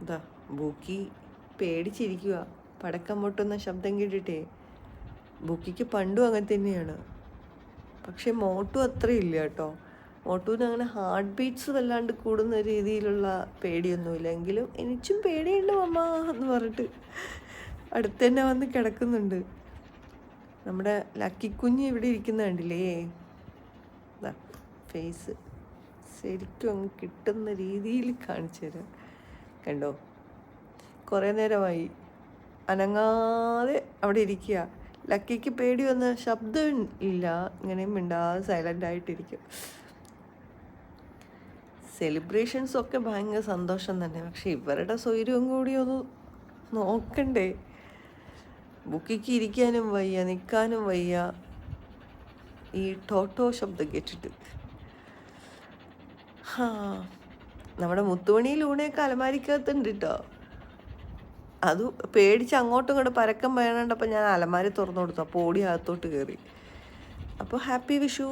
ഇതാ ബുക്കി പേടിച്ചിരിക്കുക. പടക്കം പൊട്ടുന്ന ശബ്ദം കേട്ടിട്ടേ. ബുക്കിക്ക് പണ്ടും അങ്ങനെ തന്നെയാണ്. പക്ഷെ മോട്ടു അത്രയില്ല കേട്ടോ. മോട്ടുവിന് അങ്ങനെ ഹാർട്ട് ബീറ്റ്സ് വല്ലാണ്ട് കൂടുന്ന രീതിയിലുള്ള പേടിയൊന്നുമില്ല. എങ്കിലും എനിക്കും പേടിയുണ്ട് മമ്മ എന്ന് പറഞ്ഞിട്ട് അടുത്ത് തന്നെ വന്ന് കിടക്കുന്നുണ്ട്. നമ്മുടെ ലക്കിക്കുഞ്ഞ് ഇവിടെ ഇരിക്കുന്ന കണ്ടില്ലേ. ഫേസ് ശരിക്കും അങ്ങ് കിട്ടുന്ന രീതിയിൽ കാണിച്ചു തരാം. കണ്ടോ, കുറേ നേരമായി അനങ്ങാതെ അവിടെ ഇരിക്കുക. ലക്കിക്ക് പേടി വന്ന ശബ്ദം ഇല്ല, ഇങ്ങനെ മിണ്ടാതെ സൈലൻ്റ് ആയിട്ടിരിക്കും. സെലിബ്രേഷൻസ് ഒക്കെ ഭയങ്കര സന്തോഷം തന്നെ. പക്ഷെ ഇവരുടെ സ്വൈര്യവും കൂടി ഒന്ന് നോക്കണ്ടേ. ബുക്കിക്ക് ഇരിക്കാനും വയ്യ, നിൽക്കാനും വയ്യ, ഈ ടോട്ടോ ശബ്ദം കേട്ടിട്ട്. നമ്മുടെ മുത്തുമണി ലൂണയൊക്കെ അലമാരിക്കകത്തുണ്ട് കേട്ടോ. അത് പേടിച്ച് അങ്ങോട്ടും ഇങ്ങോട്ട് പരക്കം വേണണ്ടപ്പോൾ ഞാൻ അലമാരി തുറന്നു കൊടുത്തു. അപ്പോൾ ഓടി അകത്തോട്ട് കയറി. അപ്പോൾ ഹാപ്പി വിഷു.